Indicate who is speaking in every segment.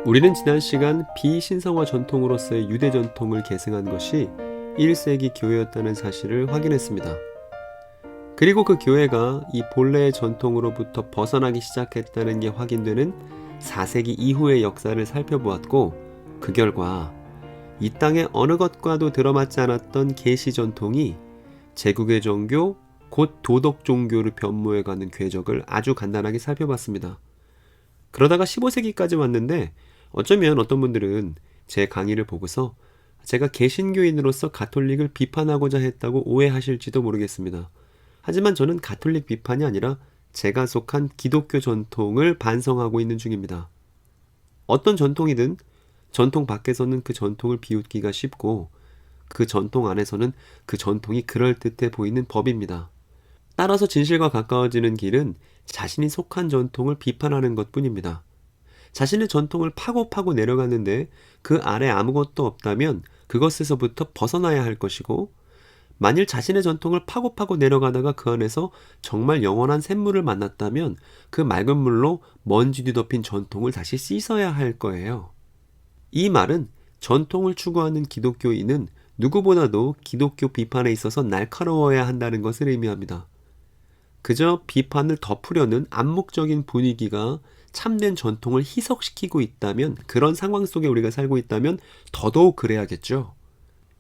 Speaker 1: 우리는 지난 시간 비신성화 전통으로서의 유대 전통을 계승한 것이 1세기 교회였다는 사실을 확인했습니다. 그리고 그 교회가 이 본래의 전통으로부터 벗어나기 시작했다는 게 확인되는 4세기 이후의 역사를 살펴보았고, 그 결과 이 땅의 어느 것과도 들어맞지 않았던 계시 전통이 제국의 종교, 곧 도덕 종교를 변모해가는 궤적을 아주 간단하게 살펴봤습니다. 그러다가 15세기까지 왔는데, 어쩌면 어떤 분들은 제 강의를 보고서 제가 개신교인으로서 가톨릭을 비판하고자 했다고 오해하실지도 모르겠습니다. 하지만 저는 가톨릭 비판이 아니라 제가 속한 기독교 전통을 반성하고 있는 중입니다. 어떤 전통이든 전통 밖에서는 그 전통을 비웃기가 쉽고, 그 전통 안에서는 그 전통이 그럴듯해 보이는 법입니다. 따라서 진실과 가까워지는 길은 자신이 속한 전통을 비판하는 것뿐입니다. 자신의 전통을 파고 내려가는데 그 아래 아무것도 없다면 그것에서부터 벗어나야 할 것이고, 만일 자신의 전통을 파고 내려가다가 그 안에서 정말 영원한 샘물을 만났다면 그 맑은 물로 먼지 뒤덮인 전통을 다시 씻어야 할 거예요. 이 말은 전통을 추구하는 기독교인은 누구보다도 기독교 비판에 있어서 날카로워야 한다는 것을 의미합니다. 그저 비판을 덮으려는 암묵적인 분위기가 참된 전통을 희석시키고 있다면, 그런 상황 속에 우리가 살고 있다면 더더욱 그래야겠죠.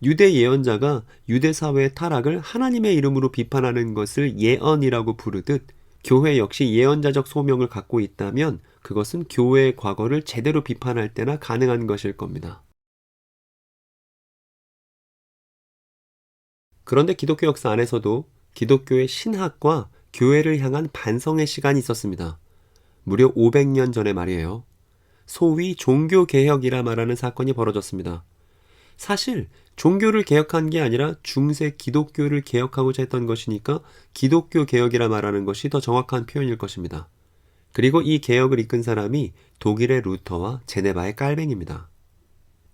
Speaker 1: 유대 예언자가 유대 사회의 타락을 하나님의 이름으로 비판하는 것을 예언이라고 부르듯, 교회 역시 예언자적 소명을 갖고 있다면 그것은 교회의 과거를 제대로 비판할 때나 가능한 것일 겁니다. 그런데 기독교 역사 안에서도 기독교의 신학과 교회를 향한 반성의 시간이 있었습니다. 무려 500년 전에 말이에요. 소위 종교개혁이라 말하는 사건이 벌어졌습니다. 사실 종교를 개혁한 게 아니라 중세 기독교를 개혁하고자 했던 것이니까 기독교 개혁이라 말하는 것이 더 정확한 표현일 것입니다. 그리고 이 개혁을 이끈 사람이 독일의 루터와 제네바의 깔뱅입니다.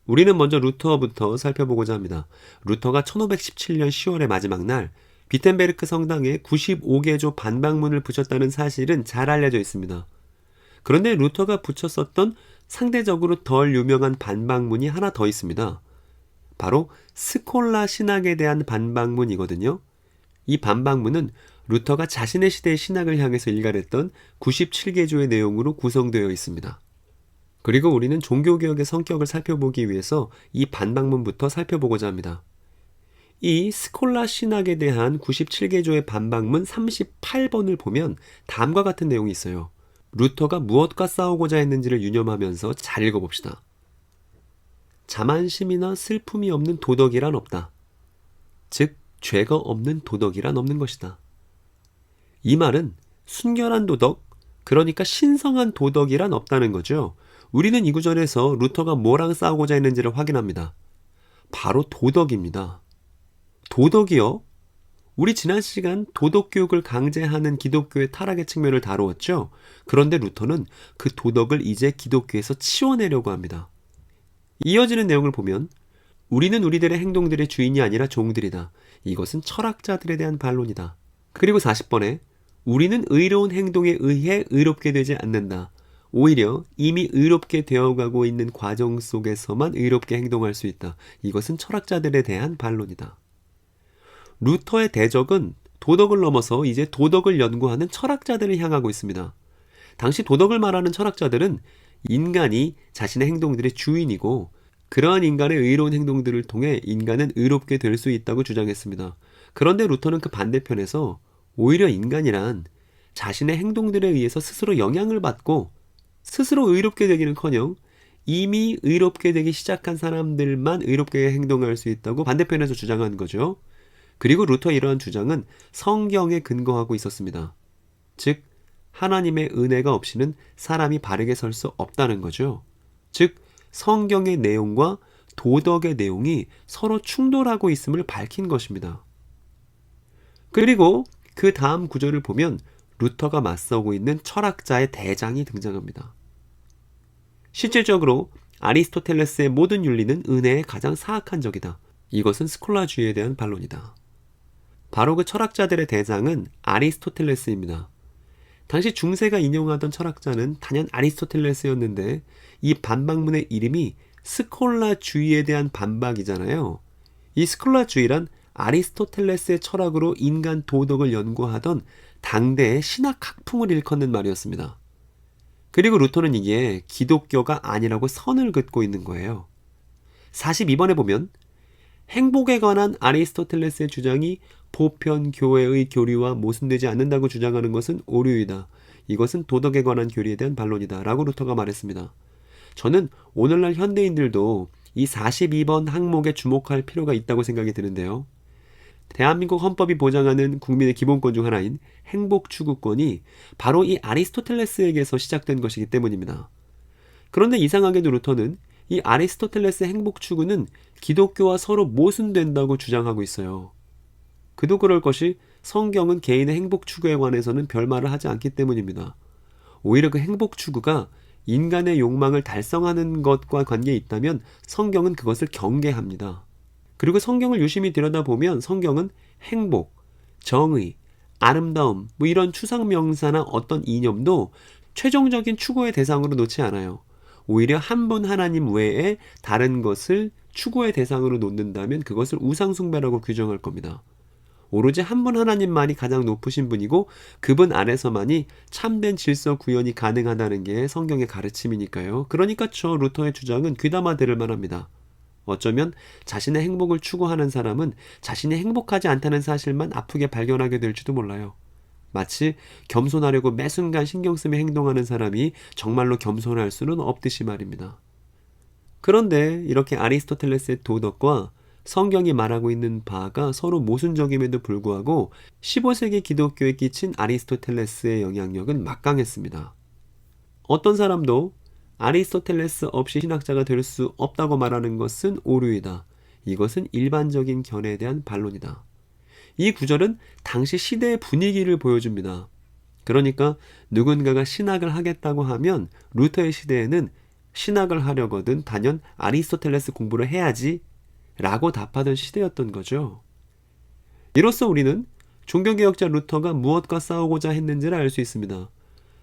Speaker 1: 우리는 먼저 루터부터 살펴보고자 합니다. 루터가 1517년 10월의 마지막 날 비텐베르크 성당에 95개조 반박문을 붙였다는 사실은 잘 알려져 있습니다. 그런데 루터가 붙였었던 상대적으로 덜 유명한 반박문이 하나 더 있습니다. 바로 스콜라 신학에 대한 반박문이거든요. 이 반박문은 루터가 자신의 시대의 신학을 향해서 일갈했던 97개조의 내용으로 구성되어 있습니다. 그리고 우리는 종교개혁의 성격을 살펴보기 위해서 이 반박문부터 살펴보고자 합니다. 이 스콜라 신학에 대한 97개조의 반박문 38번을 보면 다음과 같은 내용이 있어요. 루터가 무엇과 싸우고자 했는지를 유념하면서 잘 읽어봅시다. 자만심이나 슬픔이 없는 도덕이란 없다. 즉, 죄가 없는 도덕이란 없는 것이다. 이 말은 순결한 도덕, 그러니까 신성한 도덕이란 없다는 거죠. 우리는 이 구절에서 루터가 뭐랑 싸우고자 했는지를 확인합니다. 바로 도덕입니다. 도덕이요? 우리 지난 시간 도덕교육을 강제하는 기독교의 타락의 측면을 다루었죠. 그런데 루터는 그 도덕을 이제 기독교에서 치워내려고 합니다. 이어지는 내용을 보면 우리는 우리들의 행동들의 주인이 아니라 종들이다. 이것은 철학자들에 대한 반론이다. 그리고 40번에 우리는 의로운 행동에 의해 의롭게 되지 않는다. 오히려 이미 의롭게 되어가고 있는 과정 속에서만 의롭게 행동할 수 있다. 이것은 철학자들에 대한 반론이다. 루터의 대적은 도덕을 넘어서 이제 도덕을 연구하는 철학자들을 향하고 있습니다. 당시 도덕을 말하는 철학자들은 인간이 자신의 행동들의 주인이고, 그러한 인간의 의로운 행동들을 통해 인간은 의롭게 될 수 있다고 주장했습니다. 그런데 루터는 그 반대편에서 오히려 인간이란 자신의 행동들에 의해서 스스로 영향을 받고 스스로 의롭게 되기는커녕 이미 의롭게 되기 시작한 사람들만 의롭게 행동할 수 있다고 반대편에서 주장한 거죠. 그리고 루터의 이러한 주장은 성경에 근거하고 있었습니다. 즉, 하나님의 은혜가 없이는 사람이 바르게 설 수 없다는 거죠. 즉, 성경의 내용과 도덕의 내용이 서로 충돌하고 있음을 밝힌 것입니다. 그리고 그 다음 구절을 보면 루터가 맞서고 있는 철학자의 대장이 등장합니다. 실질적으로 아리스토텔레스의 모든 윤리는 은혜의 가장 사악한 적이다. 이것은 스콜라주의에 대한 반론이다. 바로 그 철학자들의 대장은 아리스토텔레스입니다. 당시 중세가 인용하던 철학자는 단연 아리스토텔레스였는데 이 반박문의 이름이 스콜라주의에 대한 반박이잖아요. 이 스콜라주의란 아리스토텔레스의 철학으로 인간 도덕을 연구하던 당대의 신학 학풍을 일컫는 말이었습니다. 그리고 루터는 이게 기독교가 아니라고 선을 긋고 있는 거예요. 42번에 보면 행복에 관한 아리스토텔레스의 주장이 보편 교회의 교리와 모순되지 않는다고 주장하는 것은 오류이다. 이것은 도덕에 관한 교리에 대한 반론이다. 라고 루터가 말했습니다. 저는 오늘날 현대인들도 이 42번 항목에 주목할 필요가 있다고 생각이 드는데요. 대한민국 헌법이 보장하는 국민의 기본권 중 하나인 행복 추구권이 바로 이 아리스토텔레스에게서 시작된 것이기 때문입니다. 그런데 이상하게도 루터는 이 아리스토텔레스의 행복 추구는 기독교와 서로 모순된다고 주장하고 있어요. 그도 그럴 것이 성경은 개인의 행복 추구에 관해서는 별말을 하지 않기 때문입니다. 오히려 그 행복 추구가 인간의 욕망을 달성하는 것과 관계에 있다면 성경은 그것을 경계합니다. 그리고 성경을 유심히 들여다보면 성경은 행복, 정의, 아름다움, 이런 추상명사나 어떤 이념도 최종적인 추구의 대상으로 놓지 않아요. 오히려 한 분 하나님 외에 다른 것을 추구의 대상으로 놓는다면 그것을 우상숭배라고 규정할 겁니다. 오로지 한 분 하나님만이 가장 높으신 분이고 그분 안에서만이 참된 질서 구현이 가능하다는 게 성경의 가르침이니까요. 그러니까 저 루터의 주장은 귀담아 들을 만합니다. 어쩌면 자신의 행복을 추구하는 사람은 자신이 행복하지 않다는 사실만 아프게 발견하게 될지도 몰라요. 마치 겸손하려고 매 순간 신경 쓰며 행동하는 사람이 정말로 겸손할 수는 없듯이 말입니다. 그런데 이렇게 아리스토텔레스의 도덕과 성경이 말하고 있는 바가 서로 모순적임에도 불구하고 15세기 기독교에 끼친 아리스토텔레스의 영향력은 막강했습니다. 어떤 사람도 아리스토텔레스 없이 신학자가 될 수 없다고 말하는 것은 오류이다. 이것은 일반적인 견해에 대한 반론이다. 이 구절은 당시 시대의 분위기를 보여줍니다. 그러니까 누군가가 신학을 하겠다고 하면 루터의 시대에는 신학을 하려거든 단연 아리스토텔레스 공부를 해야지 라고 답하던 시대였던 거죠. 이로써 우리는 종교개혁자 루터가 무엇과 싸우고자 했는지를 알 수 있습니다.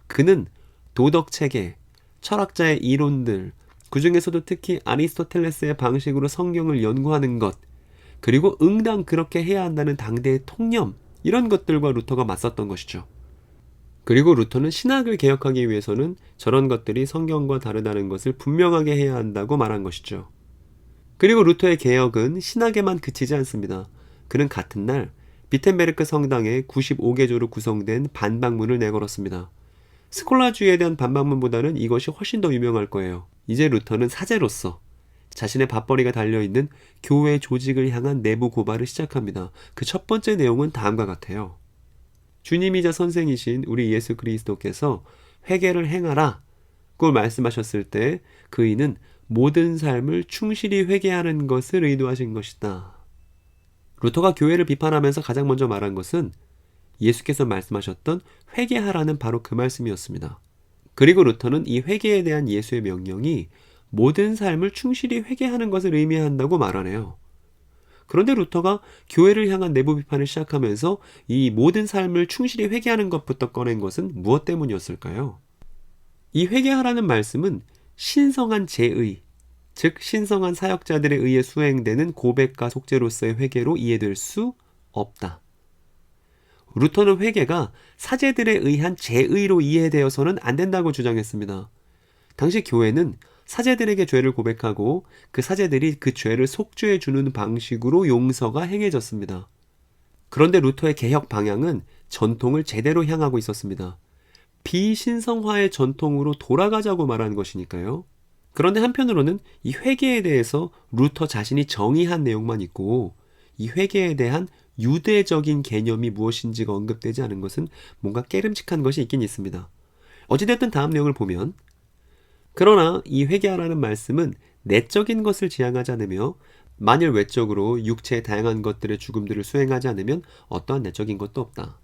Speaker 1: 그는 도덕체계, 철학자의 이론들, 그 중에서도 특히 아리스토텔레스의 방식으로 성경을 연구하는 것, 그리고 응당 그렇게 해야 한다는 당대의 통념, 이런 것들과 루터가 맞섰던 것이죠. 그리고 루터는 신학을 개혁하기 위해서는 저런 것들이 성경과 다르다는 것을 분명하게 해야 한다고 말한 것이죠. 그리고 루터의 개혁은 신학에만 그치지 않습니다. 그는 같은 날 비텐베르크 성당에 95개조로 구성된 반박문을 내걸었습니다. 스콜라주의에 대한 반박문보다는 이것이 훨씬 더 유명할 거예요. 이제 루터는 사제로서 자신의 밥벌이가 달려있는 교회 조직을 향한 내부 고발을 시작합니다. 그 첫 번째 내용은 다음과 같아요. 주님이자 선생이신 우리 예수 그리스도께서 회개를 행하라 고 말씀하셨을 때 그이는 모든 삶을 충실히 회개하는 것을 의도하신 것이다. 루터가 교회를 비판하면서 가장 먼저 말한 것은 예수께서 말씀하셨던 회개하라는 바로 그 말씀이었습니다. 그리고 루터는 이 회개에 대한 예수의 명령이 모든 삶을 충실히 회개하는 것을 의미한다고 말하네요. 그런데 루터가 교회를 향한 내부 비판을 시작하면서 이 모든 삶을 충실히 회개하는 것부터 꺼낸 것은 무엇 때문이었을까요? 이 회개하라는 말씀은 신성한 제의, 즉 신성한 사역자들에 의해 수행되는 고백과 속죄로서의 회개로 이해될 수 없다. 루터는 회개가 사제들에 의한 제의로 이해되어서는 안 된다고 주장했습니다. 당시 교회는 사제들에게 죄를 고백하고 그 사제들이 그 죄를 속죄해 주는 방식으로 용서가 행해졌습니다. 그런데 루터의 개혁 방향은 전통을 제대로 향하고 있었습니다. 비신성화의 전통으로 돌아가자고 말하는 것이니까요. 그런데 한편으로는 이 회개에 대해서 루터 자신이 정의한 내용만 있고 이 회개에 대한 유대적인 개념이 무엇인지가 언급되지 않은 것은 뭔가 깨름칙한 것이 있긴 있습니다. 어찌됐든 다음 내용을 보면 그러나 이 회개하라는 말씀은 내적인 것을 지향하지 않으며 만일 외적으로 육체의 다양한 것들의 죽음들을 수행하지 않으면 어떠한 내적인 것도 없다.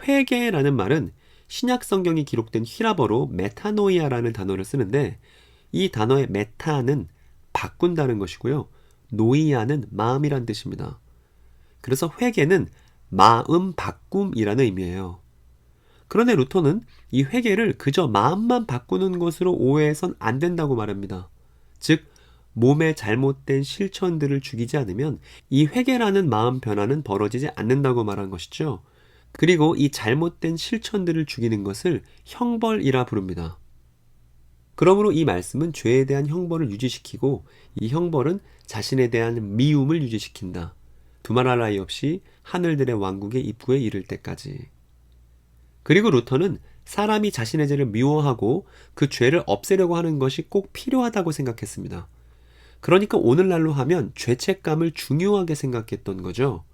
Speaker 1: 회개라는 말은 신약 성경이 기록된 히라버로 메타노이아라는 단어를 쓰는데 이 단어의 메타는 바꾼다는 것이고요. 노이아는 마음이란 뜻입니다. 그래서 회개는 마음 바꿈이라는 의미예요. 그런데 루터는 이 회개를 그저 마음만 바꾸는 것으로 오해해선 안 된다고 말합니다. 즉, 몸의 잘못된 실천들을 죽이지 않으면 이 회개라는 마음 변화는 벌어지지 않는다고 말한 것이죠. 그리고 이 잘못된 실천들을 죽이는 것을 형벌이라 부릅니다. 그러므로 이 말씀은 죄에 대한 형벌을 유지시키고 이 형벌은 자신에 대한 미움을 유지시킨다. 두말할 나위 없이 하늘들의 왕국의 입구에 이를 때까지. 그리고 루터는 사람이 자신의 죄를 미워하고 그 죄를 없애려고 하는 것이 꼭 필요하다고 생각했습니다. 그러니까 오늘날로 하면 죄책감을 중요하게 생각했던 거죠.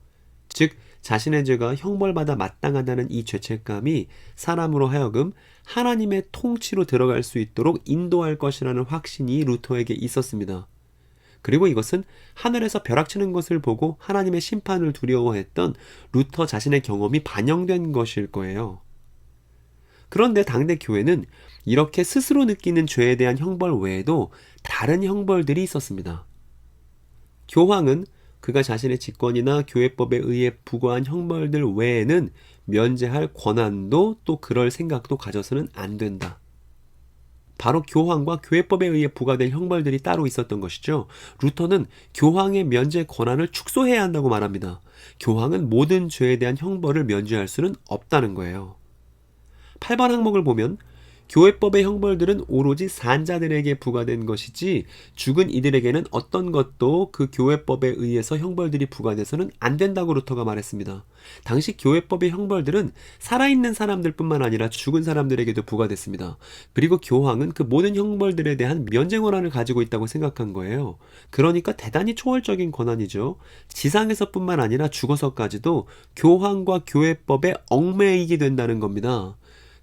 Speaker 1: 즉, 자신의 죄가 형벌받아 마땅하다는 이 죄책감이 사람으로 하여금 하나님의 통치로 들어갈 수 있도록 인도할 것이라는 확신이 루터에게 있었습니다. 그리고 이것은 하늘에서 벼락치는 것을 보고 하나님의 심판을 두려워했던 루터 자신의 경험이 반영된 것일 거예요. 그런데 당대 교회는 이렇게 스스로 느끼는 죄에 대한 형벌 외에도 다른 형벌들이 있었습니다. 교황은 그가 자신의 직권이나 교회법에 의해 부과한 형벌들 외에는 면제할 권한도 또 그럴 생각도 가져서는 안 된다. 바로 교황과 교회법에 의해 부과될 형벌들이 따로 있었던 것이죠. 루터는 교황의 면제 권한을 축소해야 한다고 말합니다. 교황은 모든 죄에 대한 형벌을 면제할 수는 없다는 거예요. 8번 항목을 보면 교회법의 형벌들은 오로지 산자들에게 부과된 것이지 죽은 이들에게는 어떤 것도 그 교회법에 의해서 형벌들이 부과돼서는 안 된다고 루터가 말했습니다. 당시 교회법의 형벌들은 살아있는 사람들뿐만 아니라 죽은 사람들에게도 부과됐습니다. 그리고 교황은 그 모든 형벌들에 대한 면제 권한을 가지고 있다고 생각한 거예요. 그러니까 대단히 초월적인 권한이죠. 지상에서뿐만 아니라 죽어서까지도 교황과 교회법에 얽매이게 된다는 겁니다.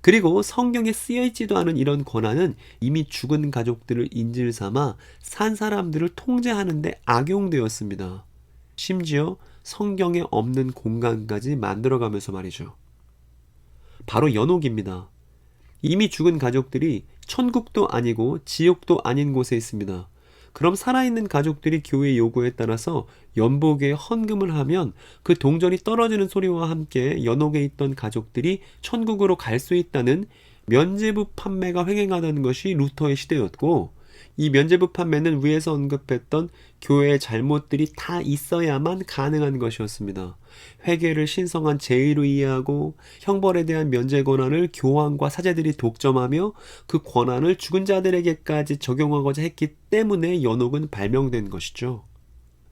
Speaker 1: 그리고 성경에 쓰여있지도 않은 이런 권한은 이미 죽은 가족들을 인질 삼아 산 사람들을 통제하는 데 악용되었습니다. 심지어 성경에 없는 공간까지 만들어가면서 말이죠. 바로 연옥입니다. 이미 죽은 가족들이 천국도 아니고 지옥도 아닌 곳에 있습니다. 그럼 살아있는 가족들이 교회 요구에 따라서 연복에 헌금을 하면 그 동전이 떨어지는 소리와 함께 연옥에 있던 가족들이 천국으로 갈 수 있다는 면죄부 판매가 횡행하던 것이 루터의 시대였고, 이 면죄부 판매는 위에서 언급했던 교회의 잘못들이 다 있어야만 가능한 것이었습니다. 회개를 신성한 제의로 이해하고 형벌에 대한 면제 권한을 교황과 사제들이 독점하며 그 권한을 죽은 자들에게까지 적용하고자 했기 때문에 연옥은 발명된 것이죠.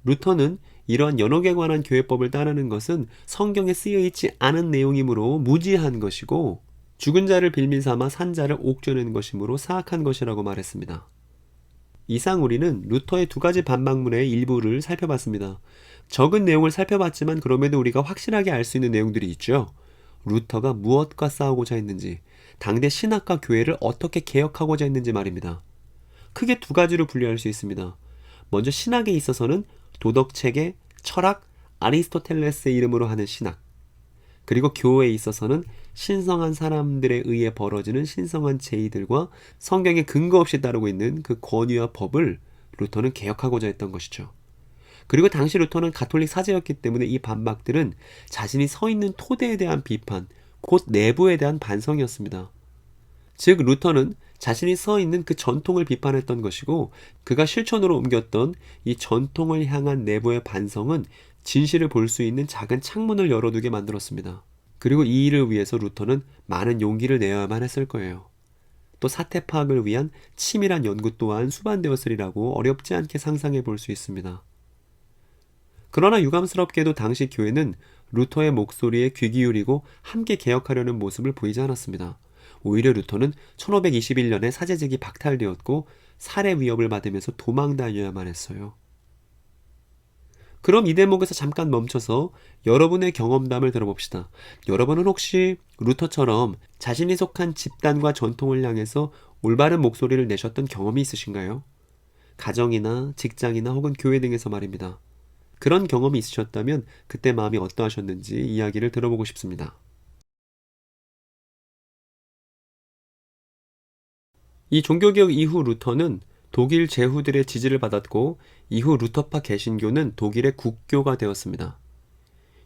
Speaker 1: 루터는 이러한 연옥에 관한 교회법을 따르는 것은 성경에 쓰여있지 않은 내용이므로 무지한 것이고 죽은 자를 빌미 삼아 산 자를 옥죄는 것이므로 사악한 것이라고 말했습니다. 이상 우리는 루터의 두 가지 반박문의 일부를 살펴봤습니다. 적은 내용을 살펴봤지만 그럼에도 우리가 확실하게 알 수 있는 내용들이 있죠. 루터가 무엇과 싸우고자 했는지, 당대 신학과 교회를 어떻게 개혁하고자 했는지 말입니다. 크게 두 가지로 분류할 수 있습니다. 먼저 신학에 있어서는 도덕체계, 철학, 아리스토텔레스의 이름으로 하는 신학, 그리고 교회에 있어서는 신성한 사람들에 의해 벌어지는 신성한 제의들과 성경에 근거 없이 따르고 있는 그 권위와 법을 루터는 개혁하고자 했던 것이죠. 그리고 당시 루터는 가톨릭 사제였기 때문에 이 반박들은 자신이 서 있는 토대에 대한 비판, 곧 내부에 대한 반성이었습니다. 즉 루터는 자신이 서 있는 그 전통을 비판했던 것이고, 그가 실천으로 옮겼던 이 전통을 향한 내부의 반성은 진실을 볼 수 있는 작은 창문을 열어두게 만들었습니다. 그리고 이 일을 위해서 루터는 많은 용기를 내야만 했을 거예요. 또 사태 파악을 위한 치밀한 연구 또한 수반되었으리라고 어렵지 않게 상상해 볼 수 있습니다. 그러나 유감스럽게도 당시 교회는 루터의 목소리에 귀 기울이고 함께 개혁하려는 모습을 보이지 않았습니다. 오히려 루터는 1521년에 사제직이 박탈되었고 살해 위협을 받으면서 도망 다녀야만 했어요. 그럼 이 대목에서 잠깐 멈춰서 여러분의 경험담을 들어봅시다. 여러분은 혹시 루터처럼 자신이 속한 집단과 전통을 향해서 올바른 목소리를 내셨던 경험이 있으신가요? 가정이나 직장이나 혹은 교회 등에서 말입니다. 그런 경험이 있으셨다면 그때 마음이 어떠하셨는지 이야기를 들어보고 싶습니다. 이 종교개혁 이후 루터는 독일 제후들의 지지를 받았고 이후 루터파 개신교는 독일의 국교가 되었습니다.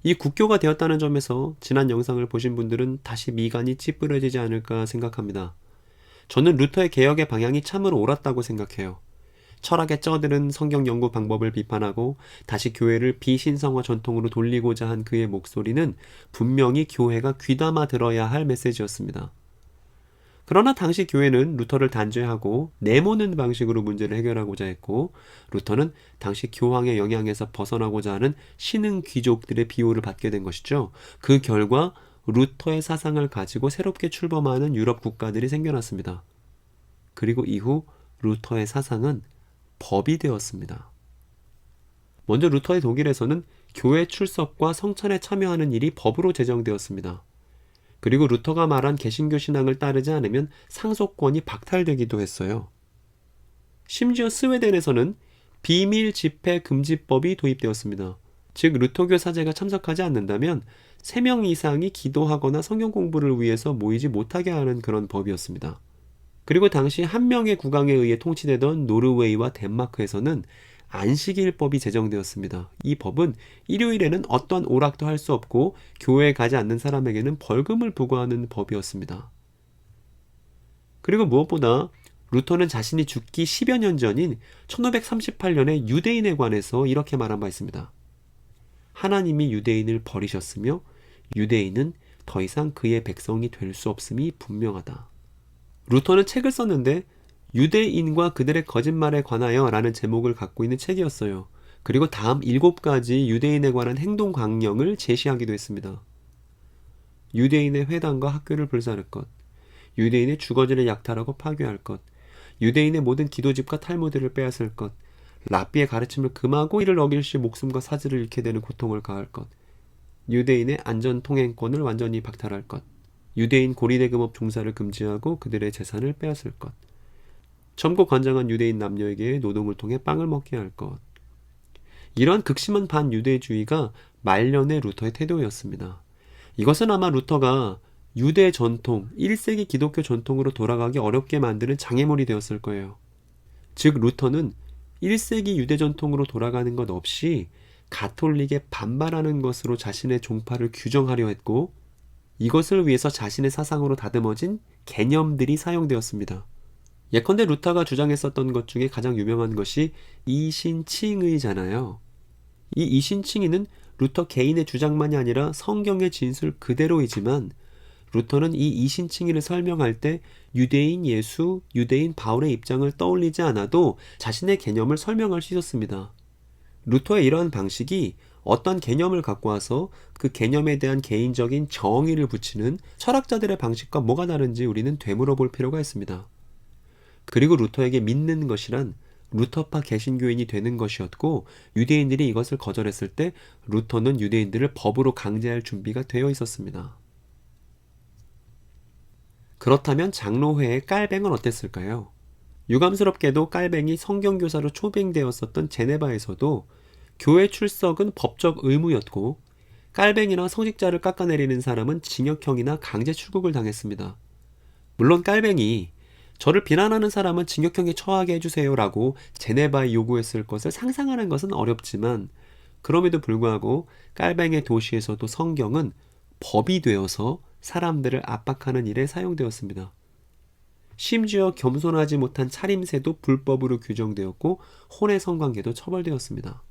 Speaker 1: 이 국교가 되었다는 점에서 지난 영상을 보신 분들은 다시 미간이 찌푸려지지 않을까 생각합니다. 저는 루터의 개혁의 방향이 참으로 옳았다고 생각해요. 철학에 쩌들은 성경 연구 방법을 비판하고 다시 교회를 비신성화 전통으로 돌리고자 한 그의 목소리는 분명히 교회가 귀담아 들어야 할 메시지였습니다. 그러나 당시 교회는 루터를 단죄하고 내모는 방식으로 문제를 해결하고자 했고, 루터는 당시 교황의 영향에서 벗어나고자 하는 신흥 귀족들의 비호를 받게 된 것이죠. 그 결과 루터의 사상을 가지고 새롭게 출범하는 유럽 국가들이 생겨났습니다. 그리고 이후 루터의 사상은 법이 되었습니다. 먼저 루터의 독일에서는 교회 출석과 성찬에 참여하는 일이 법으로 제정되었습니다. 그리고 루터가 말한 개신교 신앙을 따르지 않으면 상속권이 박탈되기도 했어요. 심지어 스웨덴에서는 비밀 집회 금지법이 도입되었습니다. 즉 루터교 사제가 참석하지 않는다면 3명 이상이 기도하거나 성경 공부를 위해서 모이지 못하게 하는 그런 법이었습니다. 그리고 당시 한 명의 국왕에 의해 통치되던 노르웨이와 덴마크에서는 안식일법이 제정되었습니다. 이 법은 일요일에는 어떤 오락도 할 수 없고 교회에 가지 않는 사람에게는 벌금을 부과하는 법이었습니다. 그리고 무엇보다 루터는 자신이 죽기 10여 년 전인 1538년에 유대인에 관해서 이렇게 말한 바 있습니다. 하나님이 유대인을 버리셨으며 유대인은 더 이상 그의 백성이 될 수 없음이 분명하다. 루터는 책을 썼는데 유대인과 그들의 거짓말에 관하여 라는 제목을 갖고 있는 책이었어요. 그리고 다음 7가지 유대인에 관한 행동 강령을 제시하기도 했습니다. 유대인의 회당과 학교를 불사를 것, 유대인의 주거지를 약탈하고 파괴할 것, 유대인의 모든 기도집과 탈무드를 빼앗을 것, 랍비의 가르침을 금하고 이를 어길 시 목숨과 사지를 잃게 되는 고통을 가할 것, 유대인의 안전통행권을 완전히 박탈할 것, 유대인 고리대금업 종사를 금지하고 그들의 재산을 빼앗을 것, 젊고 건장한 유대인 남녀에게 노동을 통해 빵을 먹게 할 것. 이러한 극심한 반유대주의가 말년의 루터의 태도였습니다. 이것은 아마 루터가 유대 전통, 1세기 기독교 전통으로 돌아가기 어렵게 만드는 장애물이 되었을 거예요. 즉 루터는 1세기 유대 전통으로 돌아가는 것 없이 가톨릭에 반발하는 것으로 자신의 종파를 규정하려 했고, 이것을 위해서 자신의 사상으로 다듬어진 개념들이 사용되었습니다. 예컨대 루터가 주장했었던 것 중에 가장 유명한 것이 이신칭의잖아요. 이 이신칭의는 루터 개인의 주장만이 아니라 성경의 진술 그대로이지만, 루터는 이 이신칭의를 설명할 때 유대인 예수, 유대인 바울의 입장을 떠올리지 않아도 자신의 개념을 설명할 수 있었습니다. 루터의 이러한 방식이 어떤 개념을 갖고 와서 그 개념에 대한 개인적인 정의를 붙이는 철학자들의 방식과 뭐가 다른지 우리는 되물어 볼 필요가 있습니다. 그리고 루터에게 믿는 것이란 루터파 개신교인이 되는 것이었고, 유대인들이 이것을 거절했을 때 루터는 유대인들을 법으로 강제할 준비가 되어 있었습니다. 그렇다면 장로회의 깔뱅은 어땠을까요? 유감스럽게도 깔뱅이 성경교사로 초빙되었었던 제네바에서도 교회 출석은 법적 의무였고, 깔뱅이나 성직자를 깎아내리는 사람은 징역형이나 강제 출국을 당했습니다. 물론 깔뱅이 저를 비난하는 사람은 징역형에 처하게 해주세요 라고 제네바에 요구했을 것을 상상하는 것은 어렵지만, 그럼에도 불구하고 깔뱅의 도시에서도 성경은 법이 되어서 사람들을 압박하는 일에 사용되었습니다. 심지어 겸손하지 못한 차림새도 불법으로 규정되었고 혼의 성관계도 처벌되었습니다.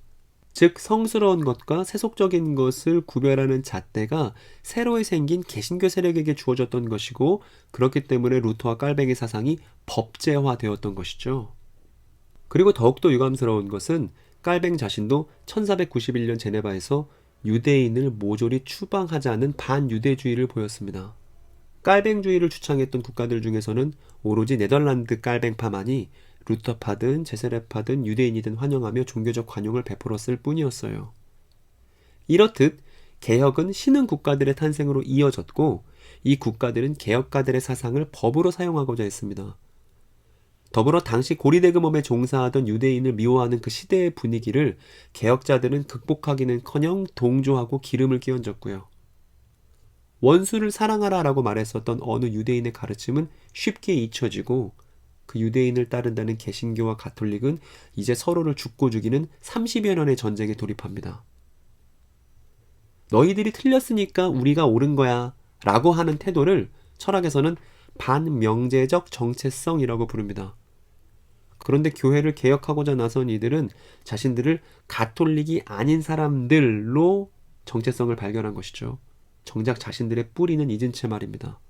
Speaker 1: 즉 성스러운 것과 세속적인 것을 구별하는 잣대가 새로 생긴 개신교 세력에게 주어졌던 것이고, 그렇기 때문에 루터와 깔뱅의 사상이 법제화되었던 것이죠. 그리고 더욱더 유감스러운 것은 깔뱅 자신도 1491년 제네바에서 유대인을 모조리 추방하자는 반유대주의를 보였습니다. 깔뱅주의를 주창했던 국가들 중에서는 오로지 네덜란드 깔뱅파만이 루터파든 제세례파든 유대인이든 환영하며 종교적 관용을 베풀었을 뿐이었어요. 이렇듯 개혁은 신흥 국가들의 탄생으로 이어졌고, 이 국가들은 개혁가들의 사상을 법으로 사용하고자 했습니다. 더불어 당시 고리대금업에 종사하던 유대인을 미워하는 그 시대의 분위기를 개혁자들은 극복하기는커녕 동조하고 기름을 끼얹었고요. 원수를 사랑하라 라고 말했었던 어느 유대인의 가르침은 쉽게 잊혀지고, 그 유대인을 따른다는 개신교와 가톨릭은 이제 서로를 죽고 죽이는 30여 년의 전쟁에 돌입합니다. 너희들이 틀렸으니까 우리가 옳은 거야 라고 하는 태도를 철학에서는 반명제적 정체성이라고 부릅니다. 그런데 교회를 개혁하고자 나선 이들은 자신들을 가톨릭이 아닌 사람들로 정체성을 발견한 것이죠. 정작 자신들의 뿌리는 잊은 채 말입니다.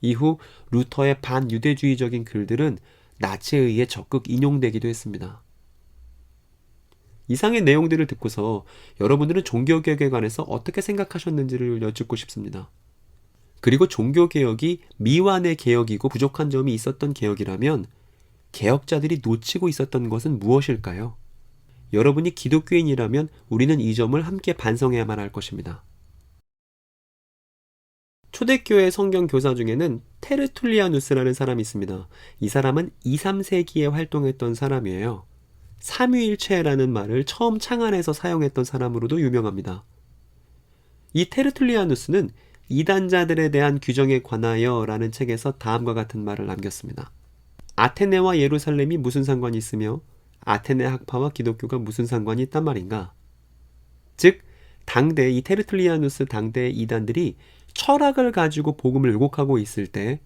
Speaker 1: 이후 루터의 반유대주의적인 글들은 나치에 의해 적극 인용되기도 했습니다. 이상의 내용들을 듣고서 여러분들은 종교개혁에 관해서 어떻게 생각하셨는지를 여쭙고 싶습니다. 그리고 종교개혁이 미완의 개혁이고 부족한 점이 있었던 개혁이라면 개혁자들이 놓치고 있었던 것은 무엇일까요? 여러분이 기독교인이라면 우리는 이 점을 함께 반성해야만 할 것입니다. 초대교회 성경 교사 중에는 테르툴리아누스라는 사람이 있습니다. 이 사람은 2, 3세기에 활동했던 사람이에요. 삼위일체라는 말을 처음 창안해서 사용했던 사람으로도 유명합니다. 이 테르툴리아누스는 이단자들에 대한 규정에 관하여 라는 책에서 다음과 같은 말을 남겼습니다. 아테네와 예루살렘이 무슨 상관이 있으며 아테네 학파와 기독교가 무슨 상관이 있단 말인가? 즉 당대 이 테르툴리아누스 당대의 이단들이 철학을 가지고 복음을 왜곡하고 있을 때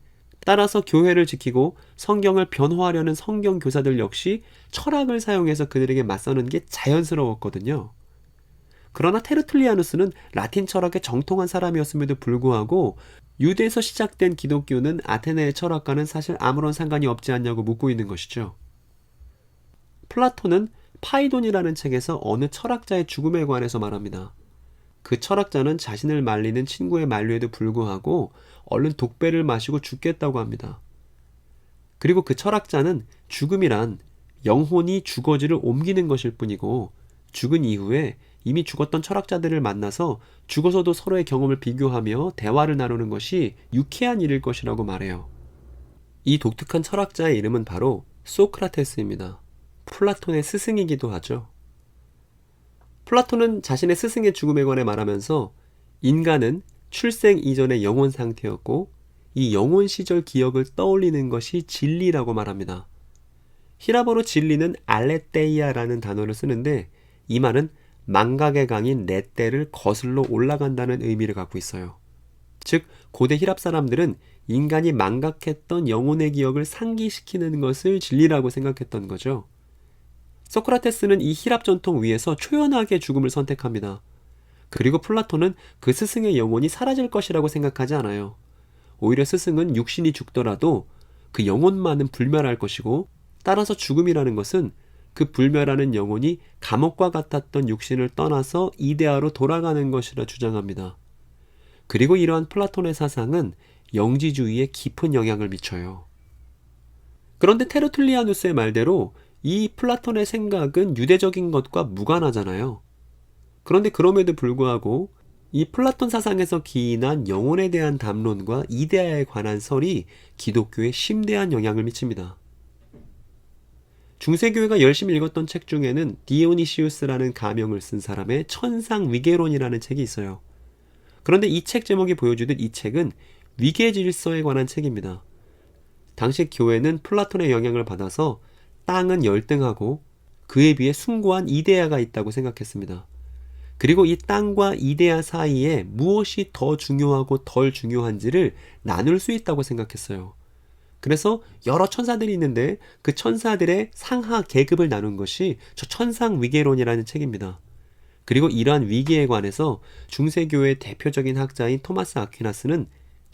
Speaker 1: 따라서 교회를 지키고 성경을 변호하려는 성경 교사들 역시 철학을 사용해서 그들에게 맞서는 게 자연스러웠거든요. 그러나 테르툴리아누스는 라틴 철학에 정통한 사람이었음에도 불구하고 유대에서 시작된 기독교는 아테네의 철학과는 사실 아무런 상관이 없지 않냐고 묻고 있는 것이죠. 플라톤은 파이돈이라는 책에서 어느 철학자의 죽음에 관해서 말합니다. 그 철학자는 자신을 말리는 친구의 만류에도 불구하고 얼른 독배를 마시고 죽겠다고 합니다. 그리고 그 철학자는 죽음이란 영혼이 주거지를 옮기는 것일 뿐이고 죽은 이후에 이미 죽었던 철학자들을 만나서 죽어서도 서로의 경험을 비교하며 대화를 나누는 것이 유쾌한 일일 것이라고 말해요. 이 독특한 철학자의 이름은 바로 소크라테스입니다. 플라톤의 스승이기도 하죠. 플라톤은 자신의 스승의 죽음에 관해 말하면서 인간은 출생 이전의 영혼 상태였고 이 영혼 시절 기억을 떠올리는 것이 진리라고 말합니다. 히라보로 진리는 알레테이아라는 단어를 쓰는데 이 말은 망각의 강인 레떼를 거슬러 올라간다는 의미를 갖고 있어요. 즉 고대 히랍 사람들은 인간이 망각했던 영혼의 기억을 상기시키는 것을 진리라고 생각했던 거죠. 소크라테스는 이 히랍 전통 위에서 초연하게 죽음을 선택합니다. 그리고 플라톤은 그 스승의 영혼이 사라질 것이라고 생각하지 않아요. 오히려 스승은 육신이 죽더라도 그 영혼만은 불멸할 것이고 따라서 죽음이라는 것은 그 불멸하는 영혼이 감옥과 같았던 육신을 떠나서 이데아로 돌아가는 것이라 주장합니다. 그리고 이러한 플라톤의 사상은 영지주의에 깊은 영향을 미쳐요. 그런데 테르툴리아누스의 말대로 이 플라톤의 생각은 유대적인 것과 무관하잖아요. 그런데 그럼에도 불구하고 이 플라톤 사상에서 기인한 영혼에 대한 담론과 이데아에 관한 설이 기독교에 심대한 영향을 미칩니다. 중세교회가 열심히 읽었던 책 중에는 디오니시우스라는 가명을 쓴 사람의 천상위계론이라는 책이 있어요. 그런데 이 책 제목이 보여주듯 이 책은 위계질서에 관한 책입니다. 당시 교회는 플라톤의 영향을 받아서 땅은 열등하고 그에 비해 숭고한 이데아가 있다고 생각했습니다. 그리고 이 땅과 이데아 사이에 무엇이 더 중요하고 덜 중요한지를 나눌 수 있다고 생각했어요. 그래서 여러 천사들이 있는데 그 천사들의 상하 계급을 나눈 것이 저 천상위계론이라는 책입니다. 그리고 이러한 위계에 관해서 중세교회의 대표적인 학자인 토마스 아퀴나스는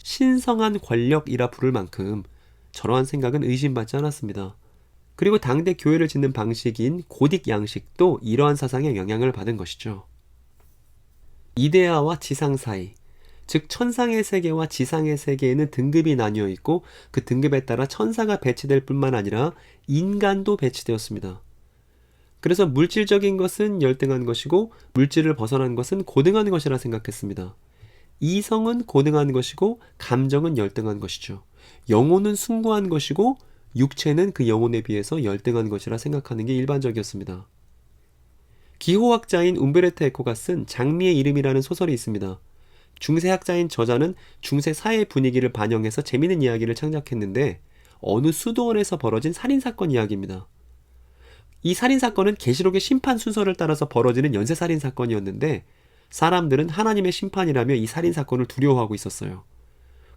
Speaker 1: 신성한 권력이라 부를 만큼 저러한 생각은 의심받지 않았습니다. 그리고 당대 교회를 짓는 방식인 고딕 양식도 이러한 사상의 영향을 받은 것이죠. 이데아와 지상 사이, 즉 천상의 세계와 지상의 세계에는 등급이 나뉘어 있고 그 등급에 따라 천사가 배치될 뿐만 아니라 인간도 배치되었습니다. 그래서 물질적인 것은 열등한 것이고 물질을 벗어난 것은 고등한 것이라 생각했습니다. 이성은 고등한 것이고 감정은 열등한 것이죠. 영혼은 숭고한 것이고 육체는 그 영혼에 비해서 열등한 것이라 생각하는 게 일반적이었습니다. 기호학자인 움베르토 에코가 쓴 장미의 이름이라는 소설이 있습니다. 중세학자인 저자는 중세 사회 분위기를 반영해서 재미있는 이야기를 창작했는데 어느 수도원에서 벌어진 살인사건 이야기입니다. 이 살인사건은 계시록의 심판 순서를 따라서 벌어지는 연쇄살인사건이었는데 사람들은 하나님의 심판이라며 이 살인사건을 두려워하고 있었어요.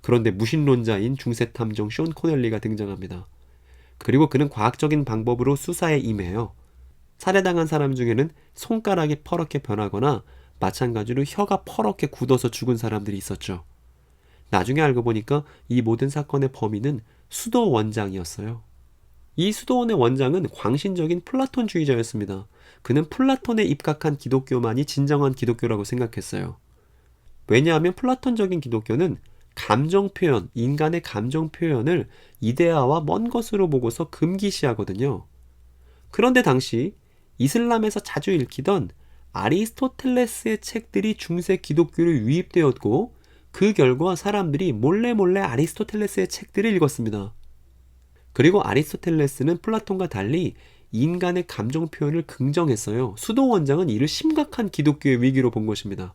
Speaker 1: 그런데 무신론자인 중세탐정 숀 코넬리가 등장합니다. 그리고 그는 과학적인 방법으로 수사에 임해요. 살해당한 사람 중에는 손가락이 퍼렇게 변하거나 마찬가지로 혀가 퍼렇게 굳어서 죽은 사람들이 있었죠. 나중에 알고 보니까 이 모든 사건의 범인은 수도 원장이었어요. 이 수도원의 원장은 광신적인 플라톤주의자였습니다. 그는 플라톤에 입각한 기독교만이 진정한 기독교라고 생각했어요. 왜냐하면 플라톤적인 기독교는 감정 표현, 인간의 감정 표현을 이데아와 먼 것으로 보고서 금기시하거든요. 그런데 당시 이슬람에서 자주 읽히던 아리스토텔레스의 책들이 중세 기독교를 유입되었고 그 결과 사람들이 몰래 아리스토텔레스의 책들을 읽었습니다. 그리고 아리스토텔레스는 플라톤과 달리 인간의 감정 표현을 긍정했어요. 수도 원장은 이를 심각한 기독교의 위기로 본 것입니다.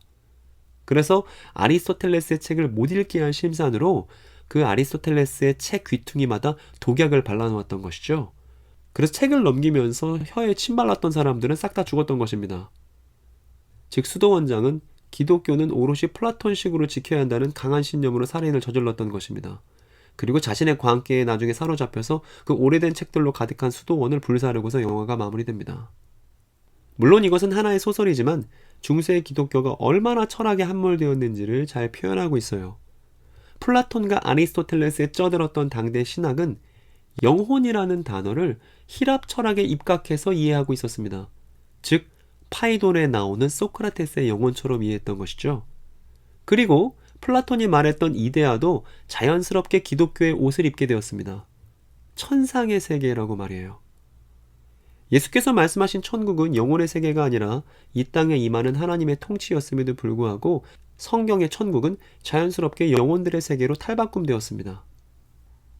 Speaker 1: 그래서 아리스토텔레스의 책을 못 읽게 한 심산으로 그 아리스토텔레스의 책 귀퉁이마다 독약을 발라놓았던 것이죠. 그래서 책을 넘기면서 혀에 침 발랐던 사람들은 싹 다 죽었던 것입니다. 즉 수도 원장은 기독교는 오롯이 플라톤식으로 지켜야 한다는 강한 신념으로 살인을 저질렀던 것입니다. 그리고 자신의 광기에 나중에 사로잡혀서 그 오래된 책들로 가득한 수도원을 불사르고서 영화가 마무리됩니다. 물론 이것은 하나의 소설이지만 중세 기독교가 얼마나 철학에 함몰되었는지를 잘 표현하고 있어요. 플라톤과 아리스토텔레스에 쩌들었던 당대 신학은 영혼이라는 단어를 히랍 철학에 입각해서 이해하고 있었습니다. 즉 파이돈에 나오는 소크라테스의 영혼처럼 이해했던 것이죠. 그리고 플라톤이 말했던 이데아도 자연스럽게 기독교의 옷을 입게 되었습니다. 천상의 세계라고 말이에요. 예수께서 말씀하신 천국은 영혼의 세계가 아니라 이 땅에 임하는 하나님의 통치였음에도 불구하고 성경의 천국은 자연스럽게 영혼들의 세계로 탈바꿈되었습니다.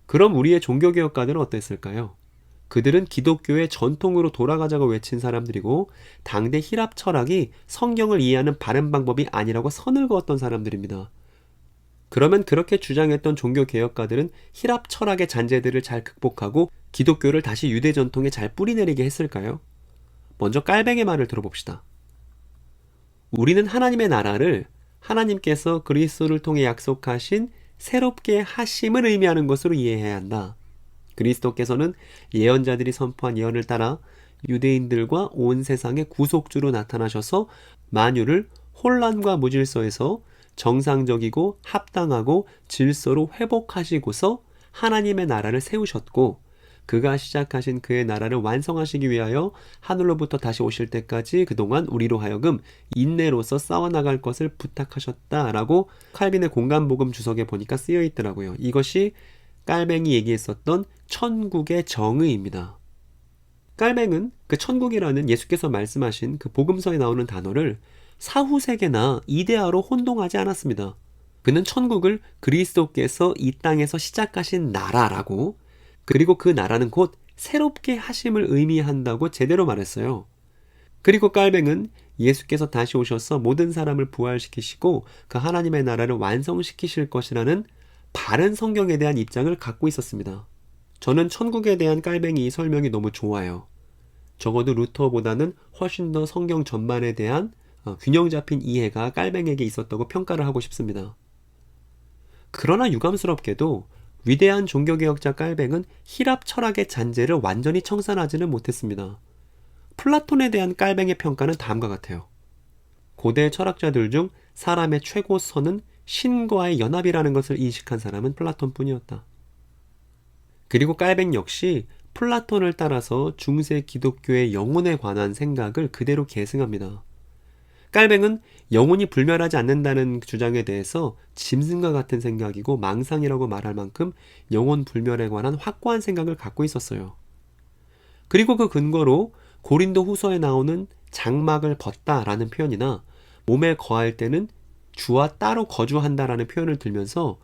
Speaker 1: 그럼 우리의 종교개혁가들은 어땠을까요? 그들은 기독교의 전통으로 돌아가자고 외친 사람들이고 당대 히랍 철학이 성경을 이해하는 바른 방법이 아니라고 선을 그었던 사람들입니다. 그러면 그렇게 주장했던 종교개혁가들은 히랍 철학의 잔재들을 잘 극복하고 기독교를 다시 유대 전통에 잘 뿌리내리게 했을까요? 먼저 깔뱅의 말을 들어봅시다. 우리는 하나님의 나라를 하나님께서 그리스도를 통해 약속하신 새롭게 하심을 의미하는 것으로 이해해야 한다. 그리스도께서는 예언자들이 선포한 예언을 따라 유대인들과 온 세상의 구속주로 나타나셔서 만유를 혼란과 무질서에서 정상적이고 합당하고 질서로 회복하시고서 하나님의 나라를 세우셨고 그가 시작하신 그의 나라를 완성하시기 위하여 하늘로부터 다시 오실 때까지 그동안 우리로 하여금 인내로서 싸워나갈 것을 부탁하셨다라고 칼빈의 공간복음 주석에 보니까 쓰여 있더라고요. 이것이 깔뱅이 얘기했었던 천국의 정의입니다. 깔뱅은 그 천국이라는 예수께서 말씀하신 그 복음서에 나오는 단어를 사후세계나 이데아로 혼동하지 않았습니다. 그는 천국을 그리스도께서 이 땅에서 시작하신 나라라고 그리고 그 나라는 곧 새롭게 하심을 의미한다고 제대로 말했어요. 그리고 깔뱅은 예수께서 다시 오셔서 모든 사람을 부활시키시고 그 하나님의 나라를 완성시키실 것이라는 바른 성경에 대한 입장을 갖고 있었습니다. 저는 천국에 대한 깔뱅이 이 설명이 너무 좋아요. 적어도 루터보다는 훨씬 더 성경 전반에 대한 균형 잡힌 이해가 깔뱅에게 있었다고 평가를 하고 싶습니다. 그러나 유감스럽게도 위대한 종교개혁자 깔뱅은 히랍 철학의 잔재를 완전히 청산하지는 못했습니다. 플라톤에 대한 깔뱅의 평가는 다음과 같아요. 고대 철학자들 중 사람의 최고선은 신과의 연합이라는 것을 인식한 사람은 플라톤뿐이었다. 그리고 깔뱅 역시 플라톤을 따라서 중세 기독교의 영혼에 관한 생각을 그대로 계승합니다. 깔뱅은 영혼이 불멸하지 않는다는 주장에 대해서 짐승과 같은 생각이고 망상이라고 말할 만큼 영혼 불멸에 관한 확고한 생각을 갖고 있었어요. 그리고 그 근거로 고린도 후서에 나오는 장막을 벗다라는 표현이나 몸에 거할 때는 주와 따로 거주한다라는 표현을 들면서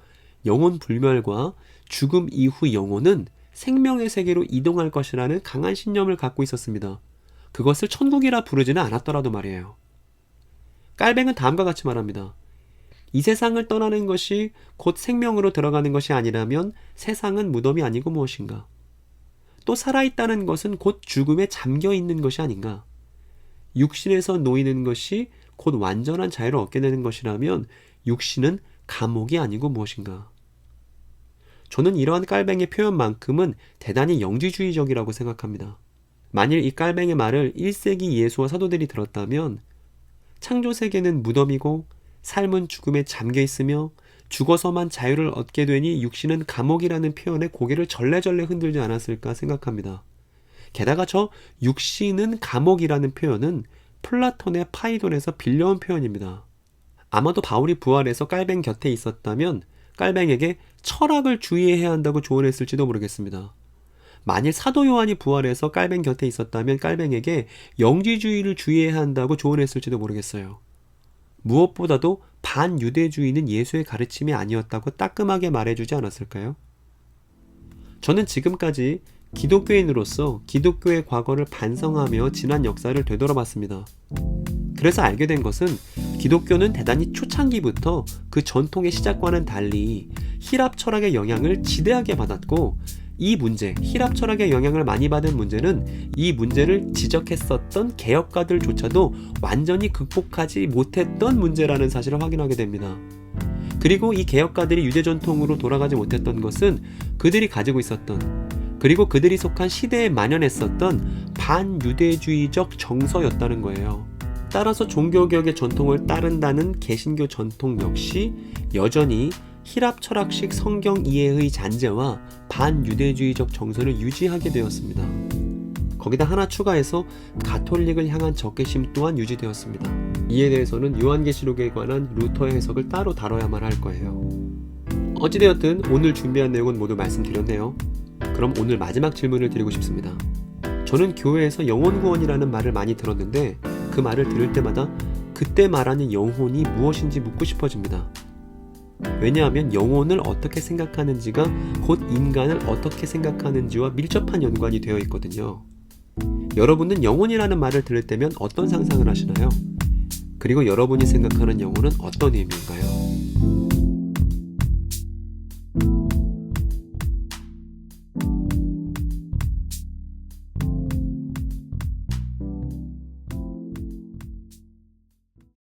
Speaker 1: 영혼 불멸과 죽음 이후 영혼은 생명의 세계로 이동할 것이라는 강한 신념을 갖고 있었습니다. 그것을 천국이라 부르지는 않았더라도 말이에요. 깔뱅은 다음과 같이 말합니다. 이 세상을 떠나는 것이 곧 생명으로 들어가는 것이 아니라면 세상은 무덤이 아니고 무엇인가? 또 살아있다는 것은 곧 죽음에 잠겨있는 것이 아닌가? 육신에서 놓이는 것이 곧 완전한 자유를 얻게 되는 것이라면 육신은 감옥이 아니고 무엇인가? 저는 이러한 깔뱅의 표현만큼은 대단히 영지주의적이라고 생각합니다. 만일 이 깔뱅의 말을 1세기 예수와 사도들이 들었다면 창조 세계는 무덤이고 삶은 죽음에 잠겨 있으며 죽어서만 자유를 얻게 되니 육신은 감옥이라는 표현에 고개를 절레절레 흔들지 않았을까 생각합니다. 게다가 저 육신은 감옥이라는 표현은 플라톤의 파이돈에서 빌려온 표현입니다. 아마도 바울이 부활해서 깔뱅 곁에 있었다면 깔뱅에게 철학을 주의해야 한다고 조언했을지도 모르겠습니다. 만일 사도 요한이 부활해서 깔뱅 곁에 있었다면 깔뱅에게 영지주의를 주의해야 한다고 조언했을지도 모르겠어요. 무엇보다도 반유대주의는 예수의 가르침이 아니었다고 따끔하게 말해주지 않았을까요? 저는 지금까지 기독교인으로서 기독교의 과거를 반성하며 지난 역사를 되돌아봤습니다. 그래서 알게 된 것은 기독교는 대단히 초창기부터 그 전통의 시작과는 달리 힐랍 철학의 영향을 지대하게 받았고, 이 문제, 힐랍 철학의 영향을 많이 받은 문제는 이 문제를 지적했었던 개혁가들조차도 완전히 극복하지 못했던 문제라는 사실을 확인하게 됩니다. 그리고 이 개혁가들이 유대 전통으로 돌아가지 못했던 것은 그들이 가지고 있었던, 그리고 그들이 속한 시대에 만연했었던 반유대주의적 정서였다는 거예요. 따라서 종교개혁의 전통을 따른다는 개신교 전통 역시 여전히 힐랍 철학식 성경 이해의 잔재와 반유대주의적 정서를 유지하게 되었습니다. 거기다 하나 추가해서 가톨릭을 향한 적개심 또한 유지되었습니다. 이에 대해서는 요한계시록에 관한 루터의 해석을 따로 다뤄야만 할 거예요. 어찌되었든 오늘 준비한 내용은 모두 말씀드렸네요. 그럼 오늘 마지막 질문을 드리고 싶습니다. 저는 교회에서 영혼구원이라는 말을 많이 들었는데 그 말을 들을 때마다 그때 말하는 영혼이 무엇인지 묻고 싶어집니다. 왜냐하면 영혼을 어떻게 생각하는지가 곧 인간을 어떻게 생각하는지와 밀접한 연관이 되어 있거든요. 여러분은 영혼이라는 말을 들을 때면 어떤 상상을 하시나요? 그리고 여러분이 생각하는 영혼은 어떤 의미인가요?